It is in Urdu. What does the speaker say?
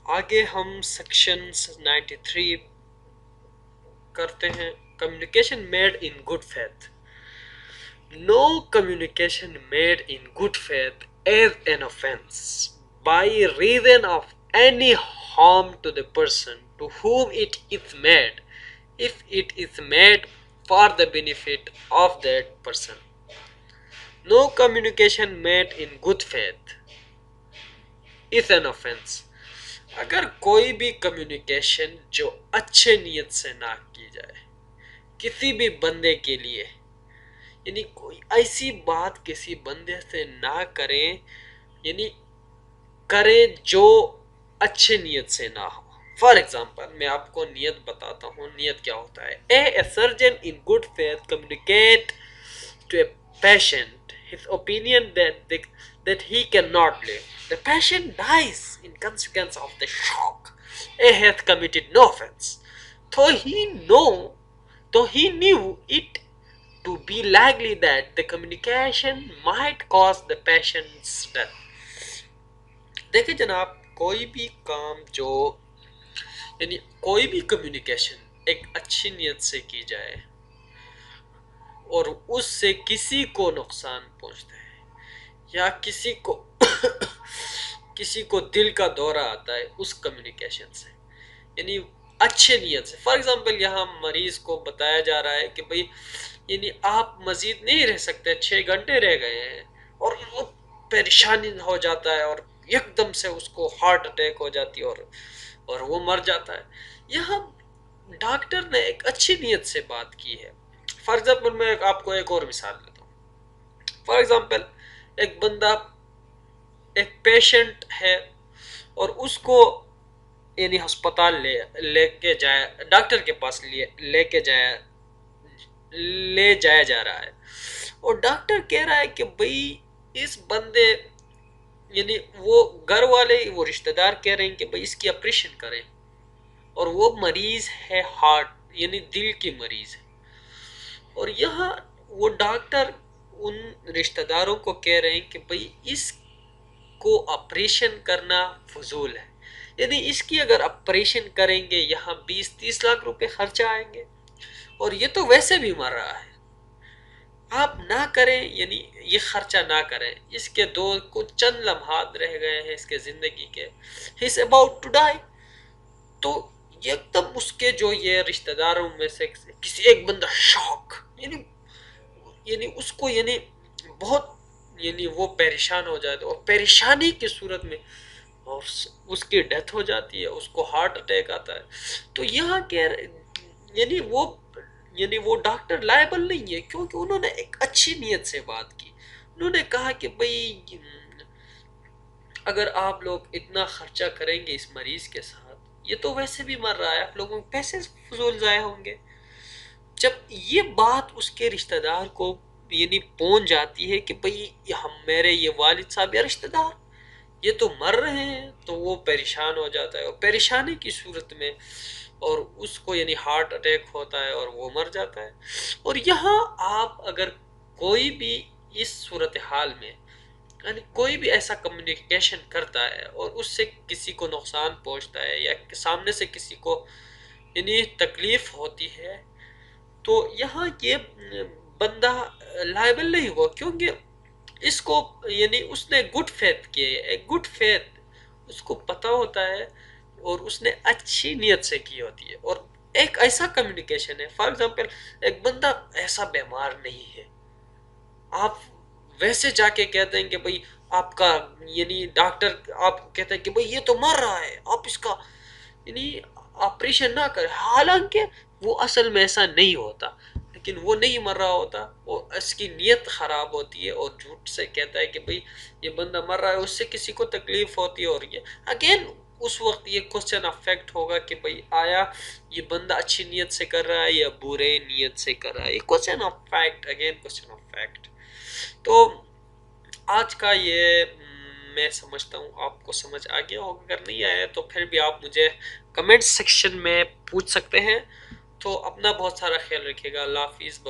آگے ہم سیکشن 93 کرتے ہیں. Communication made in good faith. No communication made in good faith is an offense by reason of any harm to the person to whom it is made, if it is made for the benefit of that person. No communication made in good faith is an offense. اگر کوئی بھی کمیونیکیشن جو اچھے نیت سے نہ کی جائے کسی بھی بندے کے لیے، یعنی کوئی ایسی بات کسی بندے سے نہ کریں، یعنی کریں جو اچھے نیت سے نہ ہو. فار ایگزامپل میں آپ کو نیت بتاتا ہوں. نیت کیا ہوتا ہے؟ A surgeon in good faith communicate to a patient his opinion that he cannot live. The patient dies in consequence of the shock. A has committed no offense. Though he knew it to be likely that the communication might cause the patient's death. دیکھیں جناب، کوئی بھی کام جو یعنی کوئی بھی کمیونیکیشن ایک اچھی نیت سے کی جائے اور اس سے کسی کو نقصان پہنچتا ہے یا کسی کو دل کا دورہ آتا ہے اس کمیونیکیشن سے، یعنی اچھے نیت سے. فار ایگزامپل یہاں مریض کو بتایا جا رہا ہے کہ بھئی یعنی آپ مزید نہیں رہ سکتے، 6 گھنٹے رہ گئے ہیں، اور وہ پریشانی ہو جاتا ہے اور یک دم سے اس کو ہارٹ اٹیک ہو جاتی ہے اور وہ مر جاتا ہے. یہاں ڈاکٹر نے ایک اچھی نیت سے بات کی ہے. فار ایگزامپل میں آپ کو ایک اور مثال دیتا ہوں. فار ایگزامپل ایک بندہ ایک پیشنٹ ہے اور اس کو یعنی ہسپتال لے کے جایا، ڈاکٹر کے پاس لے جایا جا رہا ہے، اور ڈاکٹر کہہ رہا ہے کہ بھئی اس بندے، یعنی وہ گھر والے، وہ رشتہ دار کہہ رہے ہیں کہ بھئی اس کی آپریشن کریں، اور وہ مریض ہے ہارٹ یعنی دل کی مریض ہے، اور یہاں وہ ڈاکٹر ان رشتہ داروں کو کہہ رہے ہیں کہ بھئی اس کو آپریشن کرنا فضول ہے، یعنی اس کی اگر آپریشن کریں گے یہاں 20-30 لاکھ روپے خرچہ آئیں گے، اور یہ تو ویسے بھی مر رہا ہے، آپ نہ کریں، یعنی یہ خرچہ نہ کریں. اس کے کچھ چند لمحات رہ گئے ہیں اس کے زندگی کے. He is about to die. تو ایک دم اس کے جو یہ رشتہ داروں میں سے کسی ایک بندہ شوق، یعنی اس کو یعنی بہت یعنی وہ پریشان ہو جاتا ہے، اور پریشانی کی صورت میں اور اس کی ڈیتھ ہو جاتی ہے، اس کو ہارٹ اٹیک آتا ہے. تو یہاں یعنی وہ ڈاکٹر لائبل نہیں ہے، کیونکہ انہوں نے ایک اچھی نیت سے بات کی. انہوں نے کہا کہ بھئی اگر آپ لوگ اتنا خرچہ کریں گے اس مریض کے ساتھ، یہ تو ویسے بھی مر رہا ہے، آپ لوگوں کے پیسے فضول ضائع ہوں گے. جب یہ بات اس کے رشتہ دار کو یعنی پہنچ جاتی ہے کہ بھئی میرے یہ والد صاحب یا رشتہ دار یہ تو مر رہے ہیں، تو وہ پریشان ہو جاتا ہے، اور پریشانی کی صورت میں اور اس کو یعنی ہارٹ اٹیک ہوتا ہے اور وہ مر جاتا ہے. اور یہاں آپ اگر کوئی بھی اس صورتحال میں یعنی کوئی بھی ایسا کمیونیکیشن کرتا ہے اور اس سے کسی کو نقصان پہنچتا ہے یا سامنے سے کسی کو یعنی تکلیف ہوتی ہے، تو یہاں یہ بندہ لائبل نہیں ہوا، کیونکہ اس کو یعنی اس نے گڈ فیتھ کی ہے. ایک گڈ فیتھ اس کو پتہ ہوتا ہے اور اس نے اچھی نیت سے کی ہوتی ہے، اور ایک ایسا کمیونیکیشن ہے. فار ایگزامپل ایک بندہ ایسا بیمار نہیں ہے، آپ ویسے جا کے کہتے ہیں کہ بھئی آپ کا یعنی ڈاکٹر آپ کہتے ہیں کہ بھئی یہ تو مر رہا ہے، آپ اس کا یعنی آپریشن نہ کریں، حالانکہ وہ اصل میں ایسا نہیں ہوتا، لیکن وہ نہیں مر رہا ہوتا، وہ اس کی نیت خراب ہوتی ہے اور جھوٹ سے کہتا ہے کہ بھئی یہ بندہ مر رہا ہے، اس سے کسی کو تکلیف ہوتی ہے. اور یہ اگین اس وقت یہ کوسچن آف فیکٹ ہوگا کہ بھئی آیا یہ بندہ اچھی نیت سے کر رہا ہے یا برے نیت سے کر رہا ہے. یہ question of fact, again question of fact. تو آج کا یہ میں سمجھتا ہوں آپ کو سمجھ آ گیا ہوگا. اگر نہیں آیا تو پھر بھی آپ مجھے کمنٹ سیکشن میں پوچھ سکتے ہیں. تو اپنا بہت سارا خیال رکھیے گا. اللہ حافظ.